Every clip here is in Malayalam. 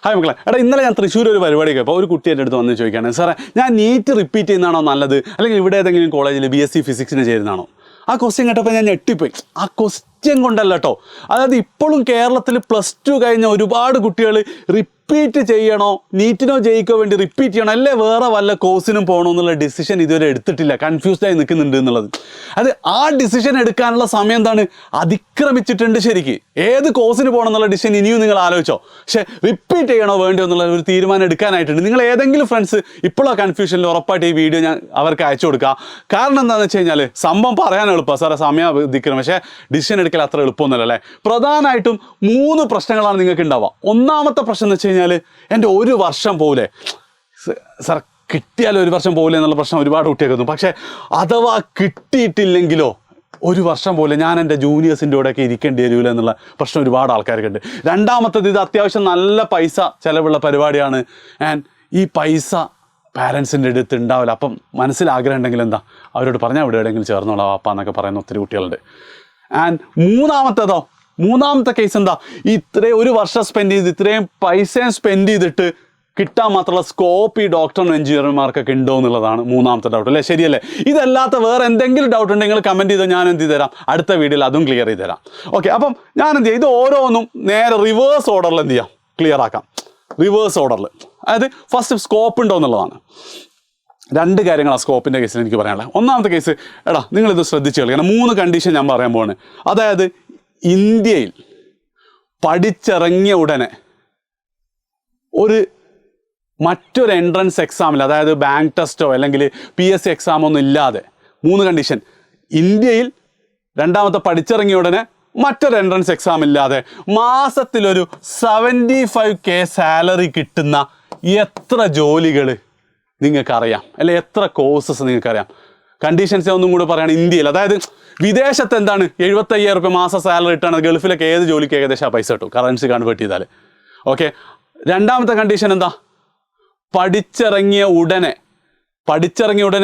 ഹായ് മക്കളെ, ഇന്നലെ ഞാൻ തൃശ്ശൂർ ഒരു പരിപാടിക്ക് അപ്പോൾ ഒരു കുട്ടി എൻ്റെ അടുത്ത് വന്ന് ചോദിക്കുകയാണ്, സാറേ ഞാൻ നീറ്റ് റിപ്പീറ്റ് ചെയ്യുന്നതാണോ നല്ലത്, അല്ലെങ്കിൽ ഇവിടെ ഏതെങ്കിലും കോളേജിൽ BSc ഫിസിക്സിന് ചേരുന്നതാണോ? ആ ക്വസ്റ്റ്യൻ കേട്ടപ്പോൾ ഞാൻ ഞെട്ടിപ്പോയി. ആ ക്വസ്റ്റ്യൻ കൊണ്ടല്ല കേട്ടോ, അതായത് ഇപ്പോഴും കേരളത്തിൽ +2 കഴിഞ്ഞ ഒരുപാട് കുട്ടികൾ റിപ്പീറ്റ് ചെയ്യണോ, നീറ്റിനോ ജയിക്കോ വേണ്ടി റിപ്പീറ്റ് ചെയ്യണോ, അല്ലേ വേറെ വല്ല കോഴ്സിനും പോകണോ എന്നുള്ള ഡിസിഷൻ ഇതുവരെ എടുത്തിട്ടില്ല, കൺഫ്യൂസ്ഡായി നിൽക്കുന്നുണ്ട് എന്നുള്ളത്. അത് ആ ഡിസിഷൻ എടുക്കാനുള്ള സമയം എന്താണ് അതിക്രമിച്ചിട്ടുണ്ട് ശരിക്ക്. ഏത് കോഴ്സിന് പോകണം എന്നുള്ള ഡിസിഷൻ ഇനിയും നിങ്ങൾ ആലോചിച്ചോ. പക്ഷേ റിപ്പീറ്റ് ചെയ്യണോ വേണ്ടോ എന്നുള്ള ഒരു തീരുമാനം എടുക്കാനായിട്ടുണ്ട്. നിങ്ങൾ ഏതെങ്കിലും ഫ്രണ്ട്സ് ഇപ്പോഴോ കൺഫ്യൂഷനിൽ ഉറപ്പായിട്ട് ഈ വീഡിയോ ഞാൻ അവർക്ക് അയച്ചു കൊടുക്കുക. കാരണം എന്താണെന്ന് വെച്ച് കഴിഞ്ഞാൽ സംഭവം പറയാൻ എളുപ്പമാണ് സാറേ, സമയം അതിക്രമം, പക്ഷേ ഡിസിഷൻ എടുക്കൽ അത്ര എളുപ്പമൊന്നുമല്ല അല്ലേ. പ്രധാനമായിട്ടും 3 പ്രശ്നങ്ങളാണ് നിങ്ങൾക്ക് ഉണ്ടാവുക. ഒന്നാമത്തെ പ്രശ്നം എന്ന് വെച്ച് കഴിഞ്ഞാൽ, എൻ്റെ 1 വർഷം പോലെ സാർ കിട്ടിയാൽ 1 വർഷം പോലെ എന്നുള്ള പ്രശ്നം ഒരുപാട് കുട്ടിയേക്കുന്നു. പക്ഷേ അഥവാ കിട്ടിയിട്ടില്ലെങ്കിലോ 1 വർഷം പോലെ ഞാൻ എൻ്റെ ജൂനിയേഴ്സിൻ്റെ കൂടെയൊക്കെ ഇരിക്കേണ്ടി വരില്ല എന്നുള്ള പ്രശ്നം ഒരുപാട് ആൾക്കാർക്കുണ്ട്. രണ്ടാമത്തത്, ഇത് അത്യാവശ്യം നല്ല പൈസ ചിലവുള്ള പരിപാടിയാണ്. ആൻഡ് ഈ പൈസ പാരൻസിൻ്റെ അടുത്ത് ഉണ്ടാവില്ല. അപ്പം മനസ്സിൽ ആഗ്രഹം ഉണ്ടെങ്കിൽ എന്താ, അവരോട് പറഞ്ഞാൽ ഇവിടെ എവിടെയെങ്കിലും ചേർന്നോളാം വാപ്പ എന്നൊക്കെ പറയുന്ന ഒത്തിരി കുട്ടികളുണ്ട്. ആൻഡ് മൂന്നാമത്തെ കേസ് എന്താ, ഇത്രയും 1 വർഷം സ്പെൻഡ് ചെയ്ത് ഇത്രയും പൈസയും സ്പെൻഡ് ചെയ്തിട്ട് കിട്ടാൻ മാത്രമുള്ള സ്കോപ്പ് ഈ ഡോക്ടറിനും എഞ്ചിനീയർമാർക്കൊക്കെ ഉണ്ടോ എന്നുള്ളതാണ് മൂന്നാമത്തെ ഡൗട്ട് അല്ലേ. ശരിയല്ലേ? ഇതല്ലാത്ത വേറെ എന്തെങ്കിലും ഡൗട്ട് ഉണ്ടെങ്കിൽ കമൻറ്റ് ചെയ്താൽ ഞാൻ എന്ത് ചെയ്ത് തരാം, അടുത്ത വീഡിയോയിൽ അതും ക്ലിയർ ചെയ്ത് തരാം. ഓക്കെ, അപ്പം ഞാൻ എന്ത് ചെയ്യാം, ഇത് ഓരോന്നും നേരെ റിവേഴ്സ് ഓർഡറിൽ എന്ത് ചെയ്യാം, ക്ലിയർ ആക്കാം. റിവേഴ്സ് ഓർഡറിൽ, അതായത് ഫസ്റ്റ് സ്കോപ്പ് ഉണ്ടോ എന്നുള്ളതാണ്. 2 കാര്യങ്ങളാണ് സ്കോപ്പിൻ്റെ കേസിൽ എനിക്ക് പറയാനുള്ളത്. ഒന്നാമത്തെ കേസ്, നിങ്ങളിത് ശ്രദ്ധിച്ച് കളിക്കണം. 3 കണ്ടീഷൻ ഞാൻ പറയാൻ പോവാണ്. അതായത് ഇന്ത്യയിൽ പഠിച്ചിറങ്ങിയ ഉടനെ മറ്റൊരു എൻട്രൻസ് എക്സാമിൽ, അതായത് ബാങ്ക് ടെസ്റ്റോ അല്ലെങ്കിൽ PSC എക്സാമോ ഒന്നും ഇല്ലാതെ, 3 കണ്ടീഷൻ. ഇന്ത്യയിൽ രണ്ടാമത്തെ പഠിച്ചിറങ്ങിയ ഉടനെ മറ്റൊരു എൻട്രൻസ് എക്സാം ഇല്ലാതെ മാസത്തിലൊരു 75K സാലറി കിട്ടുന്ന എത്ര ജോലികൾ നിങ്ങൾക്കറിയാം, അല്ലെ എത്ര കോഴ്സസ് നിങ്ങൾക്കറിയാം? കണ്ടീഷൻസ് ഒന്നും കൂടെ പറയുകയാണ്. ഇന്ത്യയിൽ, അതായത് വിദേശത്ത് എന്താണ് 75,000 രൂപ മാസം സാലറി ഇട്ടാണ്, ഗൾഫിലൊക്കെ ഏത് ജോലിക്ക് ഏകദേശം ആ പൈസ കിട്ടും കറൻസി കൺവേർട്ട് ചെയ്താൽ. ഓക്കെ, രണ്ടാമത്തെ കണ്ടീഷൻ എന്താ, പഠിച്ചിറങ്ങിയ ഉടനെ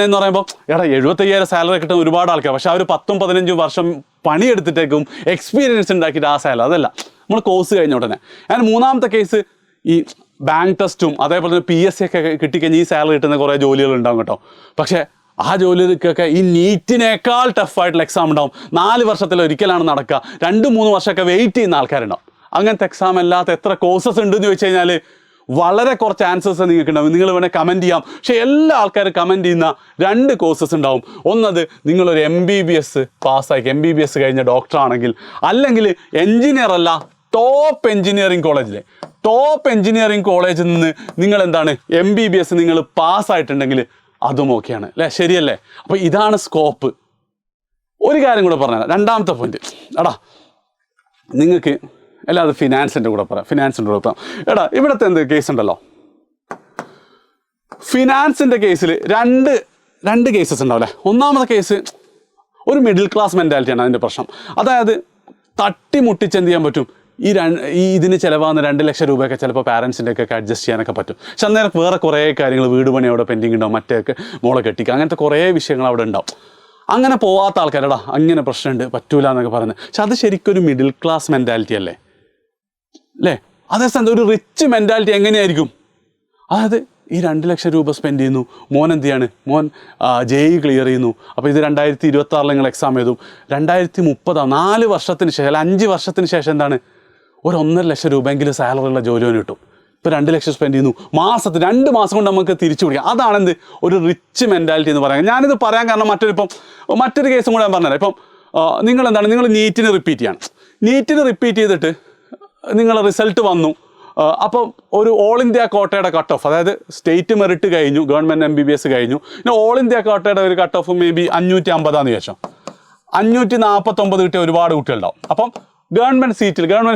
എന്ന് പറയുമ്പോൾ 75,000 സാലറി കിട്ടുന്ന ഒരുപാട് ആൾക്കാർ, പക്ഷെ അവർ 10-15 വർഷം പണിയെടുത്തിട്ടേക്കും എക്സ്പീരിയൻസ് ഉണ്ടാക്കിയിട്ട് ആ സാലറി, അതല്ല നമ്മൾ കോഴ്സ് കഴിഞ്ഞ ഉടനെ. ഞാൻ മൂന്നാമത്തെ കേസ്, ഈ ബാങ്ക് ടെസ്റ്റും അതേപോലെ തന്നെ PSC ഒക്കെ കിട്ടിക്കഴിഞ്ഞാൽ ഈ സാലറി കിട്ടുന്ന കുറേ ജോലികൾ ഉണ്ടാകും കേട്ടോ. പക്ഷേ ആ ജോലിക്കൊക്കെ ഈ നീറ്റിനേക്കാൾ ടഫായിട്ടുള്ള എക്സാം ഉണ്ടാവും. 4 വർഷത്തിൽ ഒരിക്കലാണ് നടക്കുക. 2-3 വർഷമൊക്കെ വെയിറ്റ് ചെയ്യുന്ന ആൾക്കാരുണ്ടാവും. അങ്ങനത്തെ എക്സാം അല്ലാത്ത എത്ര കോഴ്സസ് ഉണ്ടെന്ന് ചോദിച്ചു കഴിഞ്ഞാൽ വളരെ കുറച്ച് ആൻസേഴ്സ് നിങ്ങൾക്ക് ഉണ്ടാവും. നിങ്ങൾ വേണേൽ കമൻറ്റ് ചെയ്യാം. പക്ഷേ എല്ലാ ആൾക്കാരും കമൻറ്റ് ചെയ്യുന്ന 2 കോഴ്സസ് ഉണ്ടാവും. ഒന്നത്, നിങ്ങളൊരു MBBS പാസ്സാക്കി MBBS കഴിഞ്ഞ ഡോക്ടറാണെങ്കിൽ, അല്ലെങ്കിൽ എൻജിനീയർ അല്ല ടോപ്പ് എൻജിനീയറിംഗ് കോളേജിൽ നിന്ന് നിങ്ങൾ എന്താണ് MBBS നിങ്ങൾ പാസ്സായിട്ടുണ്ടെങ്കിൽ അതും ഓക്കെയാണ് അല്ലേ. ശരിയല്ലേ? അപ്പോൾ ഇതാണ് സ്കോപ്പ്. ഒരു കാര്യം കൂടെ പറഞ്ഞാൽ, രണ്ടാമത്തെ പോയിന്റ്, നിങ്ങൾക്ക് അത് ഫിനാൻസിൻ്റെ കൂടെ പറയാം. ഇവിടുത്തെ എന്ത് കേസ് ഉണ്ടല്ലോ, ഫിനാൻസിൻ്റെ കേസിൽ രണ്ട് കേസസ് ഉണ്ടാവില്ലേ. ഒന്നാമത്തെ കേസ് ഒരു മിഡിൽ ക്ലാസ് മെൻറ്റാലിറ്റിയാണ് അതിൻ്റെ പ്രശ്നം. അതായത് തട്ടിമുട്ടിച്ച് എന്ത് ചെയ്യാൻ പറ്റും, ഇതിന് ചിലവാകുന്ന 2 ലക്ഷം രൂപയൊക്കെ ചിലപ്പോൾ പാരൻസിൻ്റെ ഒക്കെ അഡ്ജസ്റ്റ് ചെയ്യാനൊക്കെ പറ്റും. പക്ഷെ അന്നേരം വേറെ കുറേ കാര്യങ്ങൾ, വീട് പണി അവിടെ പെൻഡിങ് ഉണ്ടാവും, മറ്റേക്ക് മോളെ കെട്ടിക്കുക, അങ്ങനത്തെ കുറേ വിഷയങ്ങൾ അവിടെ ഉണ്ടാവും. അങ്ങനെ പോവാത്ത ആൾക്കാരടാ അങ്ങനെ പ്രശ്നമുണ്ട് പറ്റൂല എന്നൊക്കെ പറയുന്നത്. പക്ഷെ അത് ശരിക്കും ഒരു മിഡിൽ ക്ലാസ് മെൻറ്റാലിറ്റി അല്ലേ. അതേസമയം ഒരു റിച്ച് മെൻറ്റാലിറ്റി എങ്ങനെയായിരിക്കും? അതായത് ഈ 2 ലക്ഷം രൂപ സ്പെൻഡ് ചെയ്യുന്നു, മോൻ എന്ത് ചെയ്യാണ്, മോൻ JEE ക്ലിയർ ചെയ്യുന്നു. അപ്പോൾ ഇത് 2026 നിങ്ങൾ എക്സാം എഴുതും. 2030 4 വർഷത്തിന് ശേഷം, അല്ല 5 വർഷത്തിന് ശേഷം എന്താണ്, ഒരു 1.5 ലക്ഷം രൂപയെങ്കിലും സാലറി ഉള്ള ജോലി കിട്ടും. ഇപ്പോൾ 2 ലക്ഷം സ്പെൻഡ് ചെയ്യുന്നു, മാസത്തിൽ 2 മാസം കൊണ്ട് നമുക്ക് തിരിച്ചു പിടിക്കാം. അതാണെന്ത് ഒരു റിച്ച് മെൻറ്റാലിറ്റി എന്ന് പറയാം. ഞാനിത് പറയാൻ കാരണം മറ്റൊരു കേസും കൂടെ ഞാൻ പറഞ്ഞുതരാം. ഇപ്പം നിങ്ങൾ നീറ്റിന് റിപ്പീറ്റ് ചെയ്തിട്ട് നിങ്ങളെ റിസൾട്ട് വന്നു. അപ്പം ഒരു ഓൾ ഇന്ത്യ കോട്ടയുടെ കട്ട് ഓഫ്, അതായത് സ്റ്റേറ്റ് മെറിറ്റ് കഴിഞ്ഞു, ഗവൺമെൻറ് MBBS കഴിഞ്ഞു, പിന്നെ ഓൾ ഇന്ത്യ കോട്ടയുടെ ഒരു കട്ട് ഓഫ് മേ ബി 550 ശേഷം 549 കിട്ടിയ ഒരുപാട് കുട്ടികളുണ്ടാവും. അപ്പം ഗവൺമെൻറ്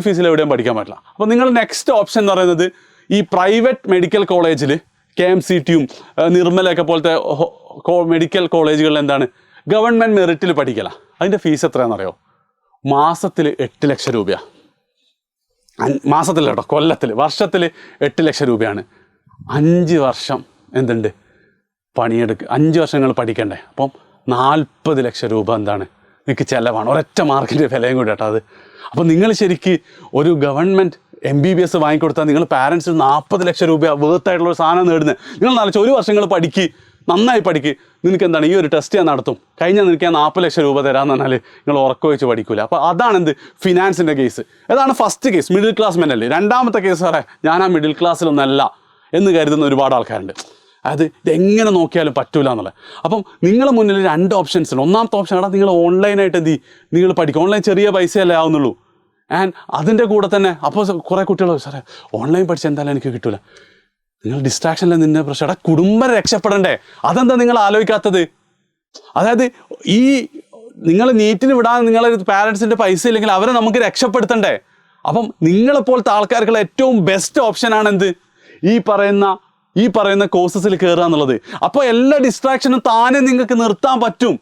ഫീസിൽ എവിടെയും പഠിക്കാൻ പറ്റില്ല. അപ്പോൾ നിങ്ങൾ നെക്സ്റ്റ് ഓപ്ഷൻ എന്ന് പറയുന്നത് ഈ പ്രൈവറ്റ് മെഡിക്കൽ കോളേജിൽ KMCTയും നിർമ്മലയൊക്കെ പോലത്തെ മെഡിക്കൽ കോളേജുകളിൽ എന്താണ് ഗവൺമെൻറ് മെറിറ്റിൽ പഠിക്കല. അതിൻ്റെ ഫീസ് എത്രയാണെന്നറിയോ? മാസത്തിൽ 8 ലക്ഷം രൂപയാണ്. മാസത്തിൽ കേട്ടോ, കൊല്ലത്തിൽ, വർഷത്തിൽ 8 ലക്ഷം രൂപയാണ്. 5 വർഷം എന്തുണ്ട് പണിയെടുക്കുക, 5 വർഷങ്ങൾ പഠിക്കണ്ടേ. അപ്പം 40 ലക്ഷം രൂപ എന്താണ് നിങ്ങൾക്ക് ചിലവാണ്. ഒരൊറ്റ മാർക്കിൻ്റെ വിലയും കൂടി കേട്ടോ അത്. അപ്പോൾ നിങ്ങൾ ശരിക്ക് ഒരു ഗവൺമെൻറ് MBBS വാങ്ങിക്കൊടുത്താൽ നിങ്ങൾ പാരൻസ് 40 ലക്ഷം രൂപ വേർത്തായിട്ടുള്ള ഒരു സാധനം നേടുന്നത്. നിങ്ങൾ നാളെ ഒരു വർഷങ്ങൾ പഠിക്ക്, നന്നായി പഠിക്ക്, നിനക്ക് എന്താണ് ഈ ഒരു ടെസ്റ്റ് ഞാൻ നടത്തും, കഴിഞ്ഞാൽ നിനക്ക് ഞാൻ 40 ലക്ഷം രൂപ തരാമെന്ന് പറഞ്ഞാൽ നിങ്ങൾ ഉറക്കം വെച്ച് പഠിക്കില്ല. അപ്പോൾ അതാണ് എന്ത് ഫിനാൻസിൻ്റെ കേസ്. അതാണ് first case, middle class mentally. രണ്ടാമത്തെ കേസ് സാറേ ഞാൻ ആ മിഡിൽ ക്ലാസ്സിലൊന്നല്ല എന്ന് കരുതുന്ന ഒരുപാട് ആൾക്കാരുണ്ട്. അത് ഇതെങ്ങനെ നോക്കിയാലും പറ്റൂല എന്നുള്ളത്. അപ്പം നിങ്ങളുടെ മുന്നിൽ 2 ഓപ്ഷൻസ് ഉണ്ട്. ഒന്നാമത്തെ ഓപ്ഷൻ ആണ് നിങ്ങൾ ഓൺലൈനായിട്ട് എന്ത് ചെയ്യും, നിങ്ങൾ പഠിക്കും. ഓൺലൈൻ ചെറിയ പൈസയല്ലേ ആവുന്നുള്ളൂ. ആൻഡ് അതിൻ്റെ കൂടെ തന്നെ അപ്പോൾ കുറേ കുട്ടികൾ സാറേ ഓൺലൈൻ പഠിച്ചാൽ എന്തായാലും എനിക്ക് കിട്ടൂല. നിങ്ങൾ ഡിസ്ട്രാക്ഷനിൽ നിന്നെ പ്രശ്നം, കുടുംബം രക്ഷപ്പെടണ്ടേ, അതെന്താ നിങ്ങൾ ആലോചിക്കാത്തത്? അതായത് ഈ നിങ്ങൾ നീറ്റിന് വിടാൻ നിങ്ങളെ പാരൻസിൻ്റെ പൈസ ഇല്ലെങ്കിൽ അവരെ നമുക്ക് രക്ഷപ്പെടുത്തണ്ടേ? അപ്പം നിങ്ങളെപ്പോലത്തെ ആൾക്കാർക്കുള്ള ഏറ്റവും ബെസ്റ്റ് ഓപ്ഷനാണ് എന്ത്, ഈ പറയുന്ന കോഴ്സസിൽ കയറുക എന്നുള്ളത്. അപ്പോൾ എല്ലാ ഡിസ്ട്രാക്ഷനും താനെ നിങ്ങൾക്ക് നിർത്താൻ പറ്റും.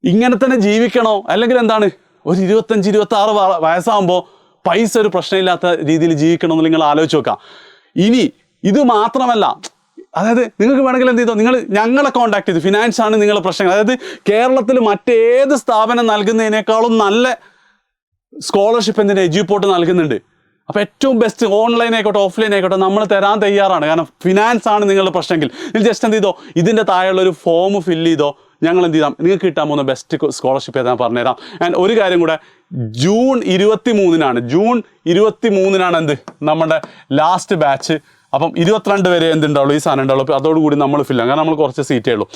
ഇങ്ങനെ തന്നെ ജീവിക്കണോ, അല്ലെങ്കിൽ എന്താണ് ഒരു 25-26 വയസ്സാകുമ്പോൾ പൈസ ഒരു പ്രശ്നമില്ലാത്ത രീതിയിൽ ജീവിക്കണമെന്ന് നിങ്ങൾ ആലോചിച്ച് നോക്കാം. ഇനി ഇത് മാത്രമല്ല, അതായത് നിങ്ങൾക്ക് വേണമെങ്കിൽ എന്ത് ചെയ്തോ, നിങ്ങൾ ഞങ്ങളെ കോൺടാക്ട് ചെയ്തു. ഫിനാൻസാണ് നിങ്ങളുടെ പ്രശ്നങ്ങൾ. അതായത് കേരളത്തിൽ മറ്റേത് സ്ഥാപനം നൽകുന്നതിനേക്കാളും നല്ല സ്കോളർഷിപ്പ് എന്തിന് എഡ്യൂപോർട്ട് നൽകുന്നുണ്ട്. അപ്പോൾ ഏറ്റവും ബെസ്റ്റ് ഓൺലൈൻ ആയിക്കോട്ടെ ഓഫ്ലൈൻ ആയിക്കോട്ടെ നമ്മൾ തരാൻ തയ്യാറാണ്. കാരണം ഫിനാൻസ് ആണ് നിങ്ങളുടെ പ്രശ്നമെങ്കിൽ നിങ്ങൾ ജസ്റ്റ് എന്ത് ചെയ്തോ, ഇതിൻ്റെ താഴെയുള്ളൊരു ഫോം ഫില്ല് ചെയ്തോ, ഞങ്ങൾ എന്ത് ചെയ്താൽ നിങ്ങൾക്ക് കിട്ടാൻ പോകുന്ന ബെസ്റ്റ് സ്കോളർഷിപ്പ് ഏതാ പറഞ്ഞുതരാം. ആൻഡ് ഒരു കാര്യം കൂടെ, ജൂൺ 23 എന്ത് നമ്മുടെ ലാസ്റ്റ് ബാച്ച്. അപ്പം 22 വരെ എന്തുണ്ടാവുള്ളൂ, ഈ സാധനം ഉണ്ടാവുള്ളൂ. അപ്പോൾ അതോടുകൂടി നമ്മൾ ഫില്ലാണ്, കാരണം നമ്മൾ കുറച്ച് സീറ്റേ ഉള്ളൂ.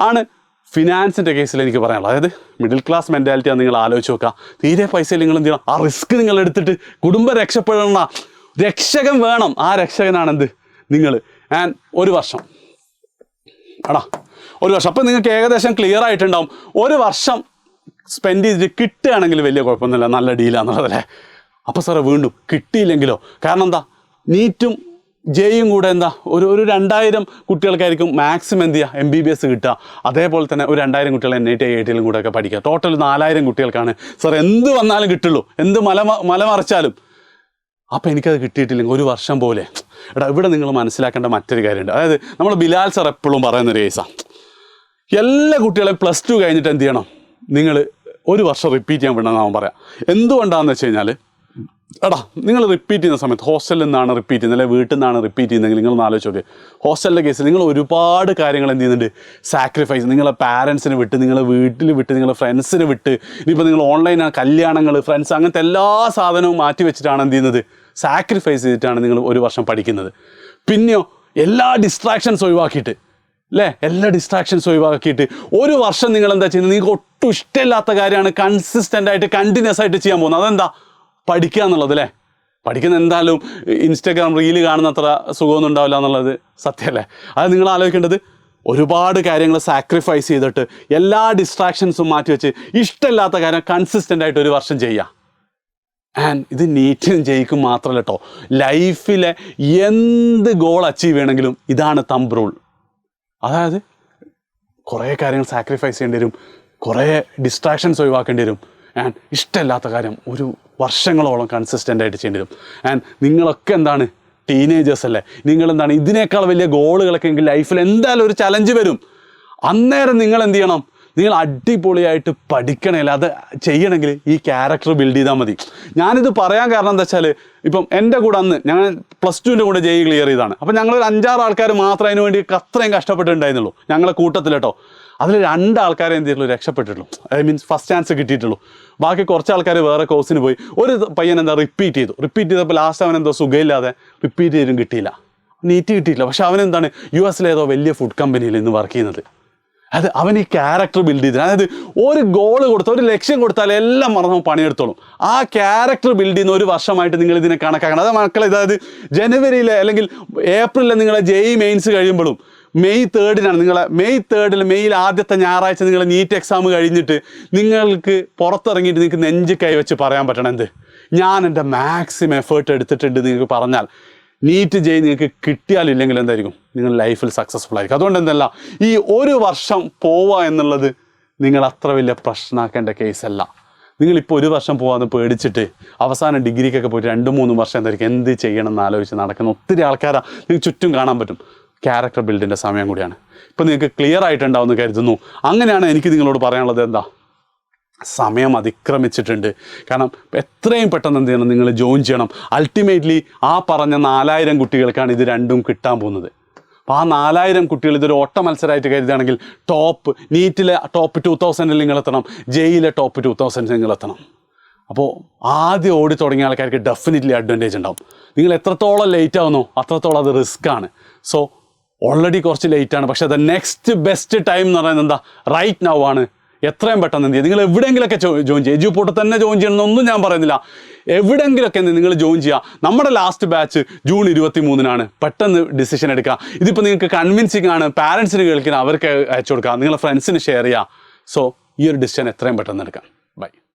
ആണ് ഫിനാൻസിൻ്റെ കേസിൽ എനിക്ക് പറയാനുള്ളത്. അതായത് മിഡിൽ ക്ലാസ് മെൻറ്റാലിറ്റിയാണ് നിങ്ങൾ ആലോചിച്ച് നോക്കുക. തീരെ പൈസയിൽ നിങ്ങൾ എന്ത് ചെയ്യണം, ആ റിസ്ക് നിങ്ങൾ എടുത്തിട്ട് കുടുംബം രക്ഷപ്പെടണ രക്ഷകൻ വേണം. ആ രക്ഷകനാണ് എന്ത് നിങ്ങൾ. ആൻഡ് ഒരു വർഷം അപ്പം നിങ്ങൾക്ക് ഏകദേശം ക്ലിയർ ആയിട്ടുണ്ടാവും. ഒരു വർഷം സ്പെൻഡ് ചെയ്തിട്ട് കിട്ടുകയാണെങ്കിൽ വലിയ കുഴപ്പമൊന്നുമില്ല, നല്ല ഡീലാണെന്നുള്ളതല്ലേ. അപ്പോൾ സാറേ വീണ്ടും കിട്ടിയില്ലെങ്കിലോ? കാരണം എന്താ, നീറ്റും ജെയും കൂടെ എന്താ ഒരു 2000 കുട്ടികൾക്കായിരിക്കും മാക്സിമം എന്ത് ചെയ്യുക MBBS കിട്ടുക. അതേപോലെ തന്നെ ഒരു 2000 കുട്ടികൾ NIT IIT കൂടെ ഒക്കെ പഠിക്കുക. ടോട്ടൽ 4000 കുട്ടികൾക്കാണ് സാർ എന്ത് വന്നാലും കിട്ടുള്ളൂ, എന്ത് മലമറിച്ചാലും. അപ്പോൾ എനിക്കത് കിട്ടിയിട്ടില്ലെങ്കിൽ ഒരു വർഷം പോലെ. ഇവിടെ നിങ്ങൾ മനസ്സിലാക്കേണ്ട മറ്റൊരു കാര്യമുണ്ട്. അതായത് നമ്മൾ ബിലാൽ സാർ എപ്പോഴും പറയുന്നൊരു കേസാണ്, എല്ലാ കുട്ടികളെയും +2 കഴിഞ്ഞിട്ട് എന്ത് ചെയ്യണം, നിങ്ങൾ ഒരു വർഷം റിപ്പീറ്റ് ചെയ്യാൻ വിടണമെന്ന് പറയാം. എന്തുകൊണ്ടാണെന്ന് വെച്ച് കഴിഞ്ഞാൽ, നിങ്ങൾ റിപ്പീറ്റ് ചെയ്യുന്ന സമയത്ത് ഹോസ്റ്റലിൽ നിന്നാണ് റിപ്പീറ്റ് ചെയ്യുന്നത്, അല്ലെങ്കിൽ വീട്ടിൽ നിന്നാണ് റിപ്പീറ്റ് ചെയ്യുന്നതെങ്കിൽ നിങ്ങൾ ആലോചിച്ച് നോക്കുക. ഹോസ്റ്റലിൻ്റെ കേസിൽ നിങ്ങൾ ഒരുപാട് കാര്യങ്ങൾ എന്ത് ചെയ്യുന്നുണ്ട്, സാക്രിഫൈസ്. നിങ്ങളെ പാരൻസിന് വിട്ട്, നിങ്ങളെ വീട്ടിൽ വിട്ട്, നിങ്ങളെ ഫ്രണ്ട്സിന് വിട്ട്, ഇനിയിപ്പോൾ നിങ്ങൾ ഓൺലൈനാണ് കല്യാണങ്ങൾ, ഫ്രണ്ട്സ്, അങ്ങനത്തെ എല്ലാ സാധനവും മാറ്റി വെച്ചിട്ടാണ് എന്ത് ചെയ്യുന്നത്, സാക്രിഫൈസ് ചെയ്തിട്ടാണ് നിങ്ങൾ ഒരു വർഷം പഠിക്കുന്നത്. പിന്നെയോ എല്ലാ ഡിസ്ട്രാക്ഷൻസ് ഒഴിവാക്കിയിട്ട് ഒരു വർഷം നിങ്ങൾ എന്താ ചെയ്യുന്നത്, നിങ്ങൾക്ക് ഒട്ടും ഇഷ്ടമില്ലാത്ത കാര്യമാണ് കൺസിസ്റ്റൻ്റ് ആയിട്ട് കണ്ടിന്യൂസ് ആയിട്ട് ചെയ്യാൻ പോകുന്നത്. അതെന്താ, പഠിക്കുക എന്നുള്ളത് അല്ലേ. പഠിക്കുന്ന എന്തായാലും ഇൻസ്റ്റാഗ്രാം റീല് കാണുന്ന അത്ര സുഖമൊന്നും ഉണ്ടാവില്ല എന്നുള്ളത് സത്യമല്ലേ. അത് നിങ്ങൾ ആലോചിക്കേണ്ടത്, ഒരുപാട് കാര്യങ്ങൾ സാക്രിഫൈസ് ചെയ്തിട്ട് എല്ലാ ഡിസ്ട്രാക്ഷൻസും മാറ്റിവെച്ച് ഇഷ്ടമില്ലാത്ത കാര്യം കൺസിസ്റ്റൻ്റ് ആയിട്ട് ഒരു വർഷം ചെയ്യുക. ആൻഡ് ഇത് നീറ്റും ജയിക്കും മാത്രമല്ല കേട്ടോ, ലൈഫിലെ എന്ത് ഗോൾ അച്ചീവ് ചെയ്യണമെങ്കിലും ഇതാണ് തമ്പ് റൂൾ. അതായത് കുറേ കാര്യങ്ങൾ സാക്രിഫൈസ് ചെയ്യേണ്ടി വരും, കുറേ ഡിസ്ട്രാക്ഷൻസ് ഒഴിവാക്കേണ്ടി വരും. ആൻഡ് ഇഷ്ടമില്ലാത്ത കാര്യം ഒരു വർഷങ്ങളോളം കൺസിസ്റ്റൻ്റ് ആയിട്ട് ചെയ്യേണ്ടി വരും. ആൻഡ് നിങ്ങളൊക്കെ എന്താണ്, ടീനേജേഴ്സ് അല്ലേ, നിങ്ങളെന്താണ് ഇതിനേക്കാൾ വലിയ ഗോളുകളൊക്കെ എങ്കിൽ ലൈഫിൽ എന്തായാലും ഒരു ചലഞ്ച് വരും. അന്നേരം നിങ്ങൾ എന്ത് ചെയ്യണം, നിങ്ങൾ അടിപൊളിയായിട്ട് പഠിക്കണമല്ല, അത് ചെയ്യണമെങ്കിൽ ഈ ക്യാരക്ടർ ബിൽഡ് ചെയ്താൽ മതി. ഞാനിത് പറയാൻ കാരണം എന്താ വെച്ചാൽ, ഇപ്പം എൻ്റെ കൂടെ അന്ന് ഞാൻ +2ൻ്റെ കൂടെ JEE ക്ലിയർ ചെയ്താണ്. അപ്പം ഞങ്ങളൊരു 5-6 ആൾക്കാർ മാത്രമേ അതിന് വേണ്ടി അത്രയും കഷ്ടപ്പെട്ടിട്ടുണ്ടായിരുന്നുള്ളൂ ഞങ്ങളെ കൂട്ടത്തിൽ കേട്ടോ. അതിൽ 2 ആൾക്കാരെ എന്ത് ചെയ്തിട്ടുള്ളൂ, രക്ഷപ്പെട്ടിട്ടുള്ളൂ. ഫസ്റ്റ് ചാൻസ് കിട്ടിയിട്ടുള്ളൂ. ബാക്കി കുറച്ച് ആൾക്കാർ വേറെ കോഴ്സിന് പോയി. ഒരു പയ്യൻ എന്താ റിപ്പീറ്റ് ചെയ്തപ്പോൾ ലാസ്റ്റ് അവൻ എന്തോ സുഖമില്ലാതെ റിപ്പീറ്റ് ചെയ്തും കിട്ടിയില്ല, നീറ്റ് കിട്ടിയില്ല. പക്ഷെ അവനെന്താണ് US ഏതോ വലിയ ഫുഡ് കമ്പനിയിൽ ഇന്ന് വർക്ക് ചെയ്യുന്നത്. അത് അവൻ ഈ ക്യാരക്ടർ ബിൽഡ് ചെയ്തിട്ട്, അതായത് ഒരു ഗോൾ കൊടുത്താൽ, ഒരു ലക്ഷ്യം കൊടുത്താൽ എല്ലാം മറന്ന് പണിയെടുത്തോളും. ആ ക്യാരക്ടർ ബിൽഡ് ചെയ്യുന്ന ഒരു വർഷമായിട്ട് നിങ്ങൾ ഇതിനെ കണക്കാക്കണം. അത് മക്കളെ, അതായത് ജനുവരിയിലെ അല്ലെങ്കിൽ ഏപ്രിലിലെ നിങ്ങളെ JEE മെയിൻസ് കഴിയുമ്പോഴും May 3-നാണ് നിങ്ങളെ മെയ്യിൽ ആദ്യത്തെ ഞായറാഴ്ച നിങ്ങൾ നീറ്റ് എക്സാം കഴിഞ്ഞിട്ട് നിങ്ങൾക്ക് പുറത്തിറങ്ങിയിട്ട് നിങ്ങൾക്ക് നെഞ്ച് കൈവച്ച് പറയാൻ പറ്റണം, എന്ത്, ഞാൻ എൻ്റെ മാക്സിമം എഫേർട്ട് എടുത്തിട്ടുണ്ട് നിങ്ങൾക്ക് പറഞ്ഞാൽ നീറ്റ് JEE നിങ്ങൾക്ക് കിട്ടിയാലില്ലെങ്കിൽ എന്തായിരിക്കും, നിങ്ങൾ ലൈഫിൽ സക്സസ്ഫുൾ ആയിരിക്കും. അതുകൊണ്ട് എന്തല്ല, ഈ ഒരു വർഷം പോവുക എന്നുള്ളത് നിങ്ങൾ അത്ര വലിയ പ്രശ്നമാക്കേണ്ട കേസല്ല. നിങ്ങളിപ്പോൾ ഒരു വർഷം പോകാതെ പേടിച്ചിട്ട് അവസാനം ഡിഗ്രിക്കൊക്കെ പോയിട്ട് 2-3 വർഷം എന്തായിരിക്കും എന്ത് ചെയ്യണം എന്ന് ആലോചിച്ച് നടക്കുന്ന ഒത്തിരി ആൾക്കാരാണ് നിങ്ങൾക്ക് ചുറ്റും കാണാൻ പറ്റും. ക്യാരക്ടർ ബിൽഡിൻ്റെ സമയം കൂടിയാണ്. ഇപ്പം നിങ്ങൾക്ക് ക്ലിയർ ആയിട്ടുണ്ടാവുമെന്ന് കരുതുന്നു. അങ്ങനെയാണ് എനിക്ക് നിങ്ങളോട് പറയാനുള്ളത്. എന്താ, സമയം അതിക്രമിച്ചിട്ടുണ്ട്. കാരണം എത്രയും പെട്ടെന്ന് എന്ത് ചെയ്യണം, നിങ്ങൾ ജോയിൻ ചെയ്യണം. അൾട്ടിമേറ്റ്ലി ആ പറഞ്ഞ 4000 കുട്ടികൾക്കാണ് ഇത് രണ്ടും കിട്ടാൻ പോകുന്നത്. അപ്പോൾ ആ 4000 കുട്ടികൾ ഇതൊരു ഓട്ട മത്സരമായിട്ട് കരുതുകയാണെങ്കിൽ നീറ്റിലെ ടോപ്പ് 2000 നിങ്ങളെത്തണം, ജെയിലെ ടോപ്പ് 2000 നിങ്ങളെത്തണം. അപ്പോൾ ആദ്യം ഓടി തുടങ്ങിയ ആൾക്കാർക്ക് ഡെഫിനറ്റ്ലി അഡ്വാൻറ്റേജ് ഉണ്ടാവും. നിങ്ങൾ എത്രത്തോളം ലേറ്റ് ആവുന്നോ അത്രത്തോളം അത് റിസ്ക് ആണ്. സോ ഓൾറെഡി കുറച്ച് ലേറ്റാണ്, പക്ഷേ ദ നെക്സ്റ്റ് ബെസ്റ്റ് ടൈം എന്ന് പറയുന്നത് എന്താ, റൈറ്റ് നൗ ആണ്. എത്രയും പെട്ടെന്ന് എന്ത് ചെയ്യുക, നിങ്ങൾ എവിടെയെങ്കിലുമൊക്കെ ജോയിൻ ചെയ്യുക. എജ്യൂപോർട്ടിൽ തന്നെ ജോയിൻ ചെയ്യണമെന്നൊന്നും ഞാൻ പറയുന്നില്ല, എവിടെയെങ്കിലുമൊക്കെ നിങ്ങൾ ജോയിൻ ചെയ്യുക. നമ്മുടെ ലാസ്റ്റ് ബാച്ച് ജൂൺ 23-നാണ്. പെട്ടെന്ന് ഡിസിഷൻ എടുക്കുക. ഇതിപ്പോൾ നിങ്ങൾക്ക് കൺവിൻസിങ് ആണ്, പാരൻസിന് കേൾക്കുക, അവർക്ക് അയച്ചു കൊടുക്കുക, നിങ്ങളുടെ ഫ്രണ്ട്സിന് ഷെയർ ചെയ്യുക. സോ ഈ ഒരു ഡിസിഷൻ എത്രയും പെട്ടെന്ന് എടുക്കാം. ബൈ.